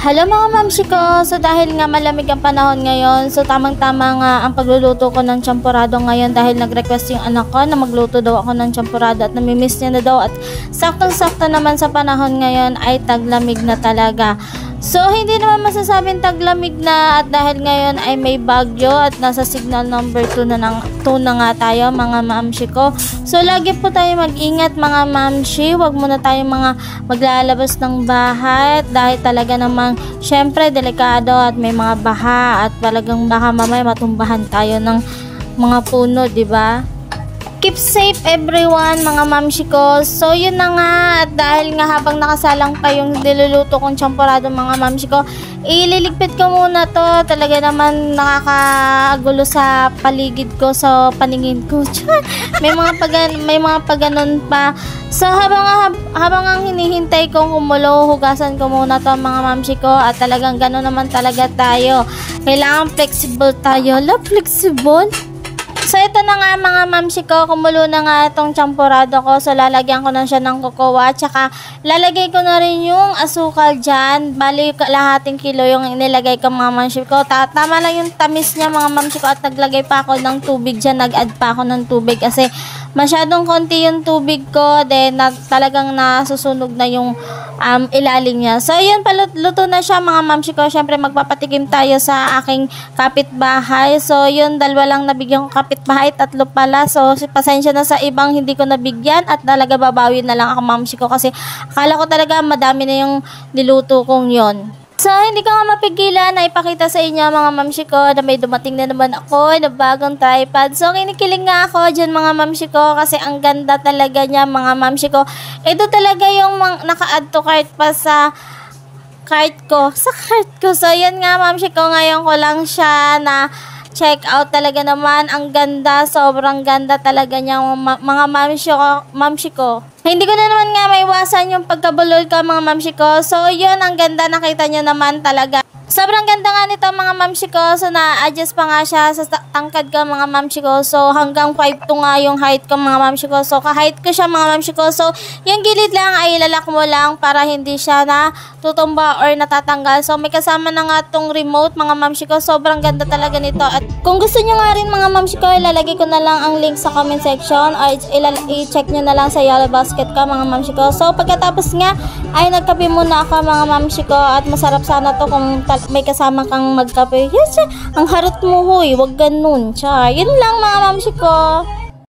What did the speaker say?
Hello mga mamsi ko! So dahil nga malamig ang panahon ngayon, so tamang-tama nga ang pagluluto ko ng champurado ngayon dahil nag-request yung anak ko na magluto daw ako ng champurado at namimiss niya na daw at saktong-sakto naman sa panahon ngayon ay taglamig na talaga. So hindi naman masasabing taglamig na at dahil ngayon ay may bagyo at nasa signal number 2 na nga tayo mga mamsi ko. So lagi po tayo mag-ingat mga mamsi, wag muna tayo mga maglalabas ng bahay dahil talaga namang syempre delikado at may mga baha at talagang baka mamaya matumbahan tayo ng mga puno, di ba? Keep safe everyone mga mamsi ko. So yun na nga at dahil nga habang nakasalang pa yung niluluto kong champurado mga mamsi ko, ililigpit ko muna to. Talaga naman nakakagulo sa paligid ko, sa paningin ko. may mga paganon pa. So habang ang hinihintay kong kumulo, hugasan ko muna to mga mamsi ko at talagang gano'n naman talaga tayo. Kailangan flexible tayo. Flexible? So ito na nga mga mamsi ko, kumulo na nga itong champurado ko. So lalagyan ko na siya ng kokowa, tsaka lalagay ko na rin yung asukal dyan. Bali kalahating kilo yung inilagay ko mga mamsi ko. Tama lang yung tamis niya mga mamsi ko at naglagay pa ako ng tubig dyan. Nag-add pa ako ng tubig kasi masyadong konti yung tubig ko. Then talagang nasusunog na yung ilalim niya. So yun, paluto na siya mga mamsi ko. Syempre magpapatikim tayo sa aking kapitbahay. So yun, dalawa lang nabigyan ko kapitbahay, tatlo pala. So pasensya na sa ibang hindi ko nabigyan at talaga babawi na lang ako mamsi ko kasi akala ko talaga madami na yung niluto kong yon. So, hindi ko nga mapigilan na ipakita sa inyo mga mamsi ko na may dumating na naman ako na bagong tripod. So, kinikilig nga ako dyan mga mamsi ko kasi ang ganda talaga niya mga mamsi ko. Ito talaga yung naka-add to cart pa sa cart ko. So, yan nga mamsi ko, ngayon ko lang siya na check out. Talaga naman ang ganda, sobrang ganda talaga niya mga mamsi ko. Hindi ko na naman nga maiwasan yung pagkabulol ko mga mamsi ko. So yun, ang ganda, nakita nyo naman talaga. Sobrang ganda nga nito mga mamsi ko. So na-adjust pa nga siya sa tangkad ko mga mamsi ko. So hanggang 5'2" nga yung height ko mga mamsi ko. So ka-height ko siya mga mamsi ko. So yung gilid lang ay ilalak mo lang para hindi siya na tutumba or natatanggal. So may kasama na nga tong remote mga mamsi ko. Sobrang ganda talaga nito. At kung gusto nyo nga rin mga mamsi ko, ilalagay ko na lang ang link sa comment section or i-check nyo na lang sa yellow basket ko mga mamsi ko. So pagkatapos nga ay nagkape muna ako mga mamsi ko at masarap sana to kung may kasama kang magkape. Yes, ang harot mo huy, wag ganun. Yun lang mga mamsi ko.